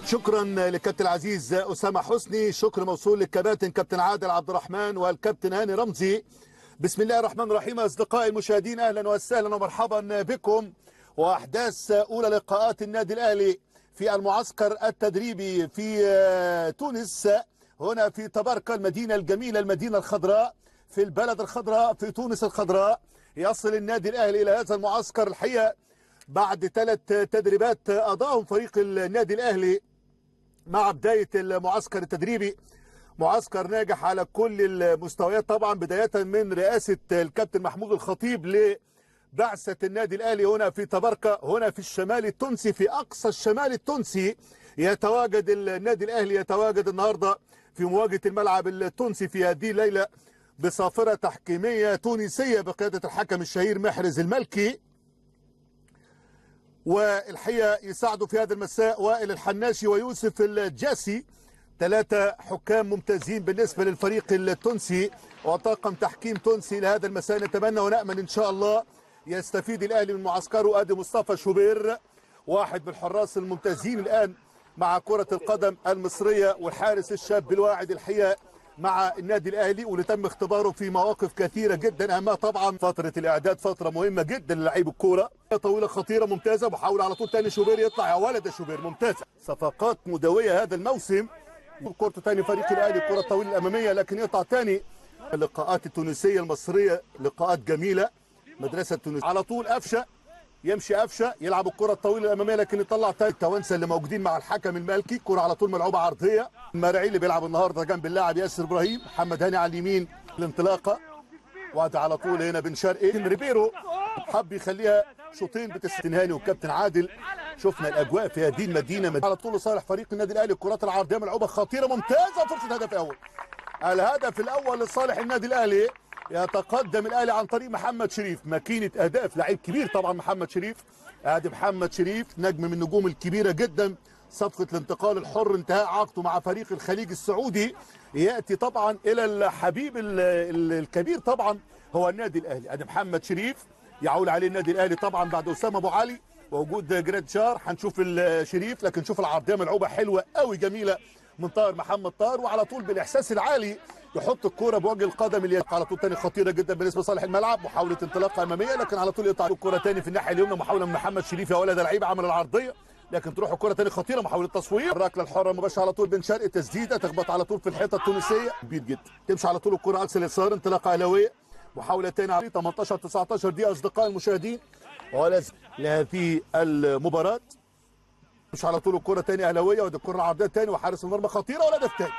شكرا للكابتن العزيز أسامة حسني، شكر موصول للكباتن كابتن عادل عبد الرحمن والكابتن هاني رمزي. بسم الله الرحمن الرحيم. أصدقائي المشاهدين، أهلا وسهلا ومرحبا بكم، وأحداث أولى لقاءات النادي الأهلي في المعسكر التدريبي في تونس، هنا في تباركة، المدينة الجميلة، المدينة الخضراء في البلد الخضراء في تونس الخضراء. يصل النادي الأهلي إلى هذا المعسكر الحقيقة بعد 3 تدريبات أضاهم فريق النادي الأهلي مع بداية المعسكر التدريبي. معسكر ناجح على كل المستويات طبعا، بداية من رئاسة الكابتن محمود الخطيب لبعثة النادي الأهلي هنا في تباركة، هنا في الشمال التونسي، في أقصى الشمال التونسي. يتواجد النادي الأهلي، يتواجد النهاردة في مواجهة الملعب التونسي في هذه الليلة بصافرة تحكيمية تونسية بقيادة الحكم الشهير محرز الملكي. والحقيقة يساعدوا في هذا المساء وائل الحناشي ويوسف الجاسي، 3 حكام ممتازين بالنسبة للفريق التونسي وطاقم تحكيم تونسي لهذا المساء. نتمنى ونأمل إن شاء الله يستفيد الأهلي من معسكره. أدي مصطفى شوبير، واحد من الحراس الممتازين الآن مع كرة القدم المصرية، والحارس الشاب الواعد الحقيقة مع النادي الأهلي، واللي تم اختباره في مواقف كثيرة جدا، أهمها طبعا فترة الإعداد، فترة مهمة جدا للاعيب الكورة. طويلة خطيرة ممتازة، محاولة على طول تاني شوبير يطلع، يا ولد يا شوبير ممتازة. صفقات مدوية هذا الموسم. كرة تاني فريق الأهلي، الكرة الطويلة الأمامية لكن يقطع تاني. اللقاءات التونسية المصرية لقاءات جميلة، مدرسة تونس على طول. قفشة يمشي، قفشة يلعب الكرة الطويلة الأمامية لكن يطلع تاني. التوانسة اللي موجودين مع الحكم المالكي، كرة على طول ملعوبة عرضية. المرعي اللي بيلعب النهارده جنب اللاعب ياسر إبراهيم، محمد هاني على اليمين، الانطلاقة وقت على طول هنا بن شرقي. ريبيرو حب يخليها شوطين بتسعين. هاني والكابتن عادل، شفنا الاجواء في هذه المدينه على طول لصالح فريق النادي الاهلي. الكرات العرضيه ملعوبه خطيره ممتازه، فرصه هدف اول. الهدف الاول لصالح النادي الاهلي. يتقدم الاهلي عن طريق محمد شريف، ماكينه اهداف، لعيب كبير طبعا محمد شريف. ادي محمد شريف نجم من النجوم الكبيره جدا. صفقه الانتقال الحر انتهاء عقده مع فريق الخليج السعودي، ياتي طبعا الى الحبيب الكبير طبعا هو النادي الاهلي. ادي محمد شريف يعول عليه النادي الاهلي طبعا بعد اسامه ابو علي ووجود جراد شار. هنشوف الشريف لكن شوف العرضيه ملعوبه حلوه قوي جميله من طاهر محمد طاهر، وعلى طول بالاحساس العالي يحط الكوره بوجه القدم اللي على طول تاني خطيره جدا بالنسبه لصالح الملعب. محاوله انطلاقه اماميه لكن على طول يقطع الكوره تاني في الناحيه اليمنى. محاوله من محمد شريف، يا ولد لعيب عمل العرضيه لكن تروح الكره تاني خطيره. محاوله تصوير، الركله الحره مباشره على طول بن شرقي، تسديده تخبط على طول في الحيطه التونسيه كبير جدا. تمشي على طول الكره عكس اليسار، انطلاقه اهلاويه. محاوله تاني على 18 19 دقيقه اصدقائي المشاهدين ولازم لهذه المباراه. مش على طول الكره تاني اهلاويه، ودي الكره العرضيه تاني وحارس المرمى خطيره والهدف تاني.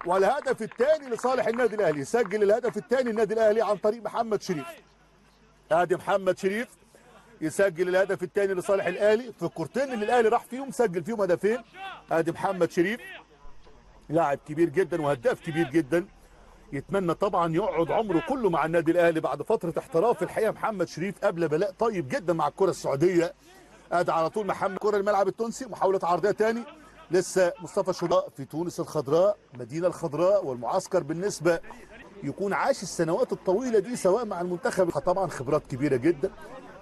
والهدف الثاني لصالح النادي الاهلي. سجل الهدف الثاني النادي الاهلي عن طريق محمد شريف. ادي محمد شريف يسجل الهدف الثاني لصالح الاهلي في الكورتين اللي الاهلي راح فيهم، سجل فيهم هدفين. ادي محمد شريف لاعب كبير جدا وهداف كبير جدا، يتمنى طبعا يقعد عمره كله مع النادي الاهلي بعد فتره احتراف. الحقيقه محمد شريف قبل بلاء طيب جدا مع الكره السعوديه. ادي على طول محمد كره الملعب التونسي، محاوله عرضيه ثاني لسه مصطفى شوبير في تونس الخضراء، المدينه الخضراء، والمعسكر بالنسبه يكون عاش السنوات الطويله دي سواء مع المنتخب، طبعا خبرات كبيره جدا،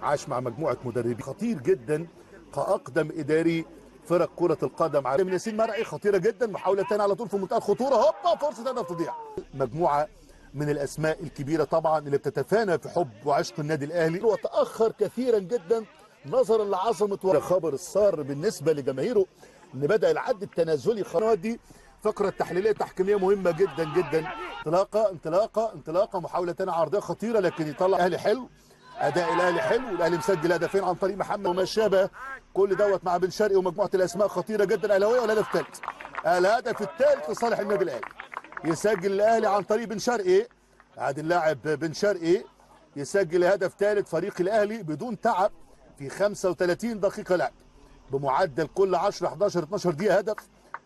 عاش مع مجموعه مدربين خطير جدا كاقدم اداري فرق كره القدم. من ياسين مرعي خطيره جدا، محاوله ثانيه على طول في منتهى الخطوره، هوبا فرصه هدف تضيع. مجموعه من الاسماء الكبيره طبعا اللي بتتفانى في حب وعشق النادي الاهلي، وتاخر كثيرا جدا نظرا لعظمه وخبر السار بالنسبه لجماهيره ان بدا العد التنازلي. القنوات دي فقره تحليليه تحكيميه مهمه جدا جدا. انطلاقه انطلاقه انطلاقه، محاوله ثانيه عرضيه خطيره لكن يطلع الاهلي حلو. اداء الاهلي حلو، الاهلي مسجل هدفين عن طريق محمد وما شابه، كل دوت مع بن شرقي ومجموعه الاسماء خطيره جدا اهلاويه. والهدف الثالث، الهدف الثالث لصالح النادي الاهلي. يسجل الاهلي عن طريق بن شرقي. عاد اللاعب بن شرقي يسجل هدف ثالث فريق الاهلي بدون تعب في 35 دقيقه لعب، بمعدل كل 10 11 12 دقيقه هدف.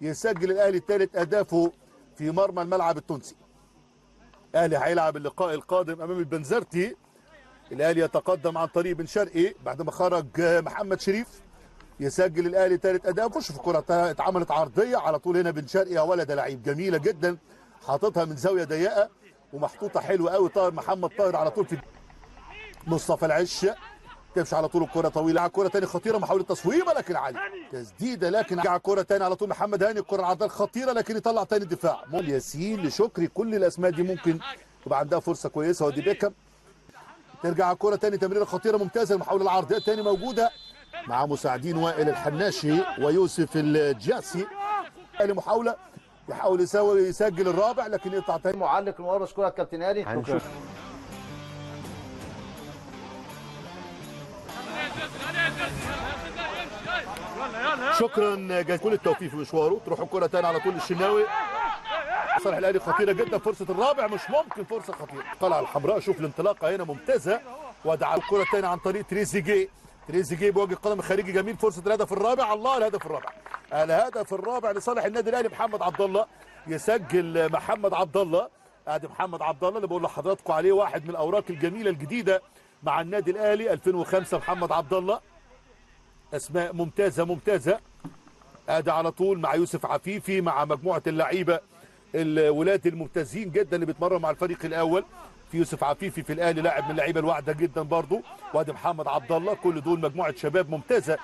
يسجل الاهلي ثالث اهدافه في مرمى الملعب التونسي. الاهلي هيلعب اللقاء القادم امام البنزرتي. الاهلي يتقدم عن طريق بن شرقي بعد ما خرج محمد شريف. يسجل الاهلي ثالث اداء. شوف الكره اتعملت عرضيه على طول هنا بن شرقي، يا ولد لعيب جميله جدا، حاططها من زاويه ضيقه ومحطوطه حلوه قوي. طاهر محمد طاهر على طول في مصطفى العش تمشي على طول الكره طويله، على كره ثانيه خطيره، محاوله تصويبه لكن عالي، تسديده لكن على كره ثانيه على طول محمد هاني، الكره العرضيه خطيره لكن يطلع ثاني الدفاع. ياسين لشكري، كل الاسماء دي ممكن يبقى عندها فرصه كويسه. ودي بيكم ترجع على كره ثانيه، تمريره خطيره ممتازه، المحاوله العرضيه ثاني موجوده مع مساعدين وائل الحناشي ويوسف الجاسي. محاوله يحاول يسجل الرابع لكن يقطع ثاني. معلق المباراه بشكرك كابتن هاني. شكرا جزيلا، كل التوفيق في مشواره. تروح الكره ثاني على طول الشناوي، صالح الاهلي خطيره جدا، فرصه الرابع مش ممكن، فرصه خطيره. القلعه الحمراء، شوف الانطلاقه هنا ممتازه. ودع الكره الثانيه عن طريق تريزيجيه، تريزيجيه بوجه القدم الخارجي جميل، فرصه الهدف الرابع. الله، الهدف الرابع، الهدف الرابع لصالح النادي الاهلي. محمد عبد الله يسجل، محمد عبد الله، ادي محمد عبد الله اللي بقول لحضراتكم عليه واحد من الاوراق الجميله الجديده مع النادي الاهلي 2005. محمد عبد الله، اسماء ممتازه ممتازه. ادي على طول مع يوسف عفيفي، مع مجموعه اللعيبه الولاد الممتازين جدا اللي بيتمرن مع الفريق الاول. في يوسف عفيفي في الاهلي لاعب من اللعيبه الواعده جدا برضه، وادي محمد عبد الله، كل دول مجموعه شباب ممتازه.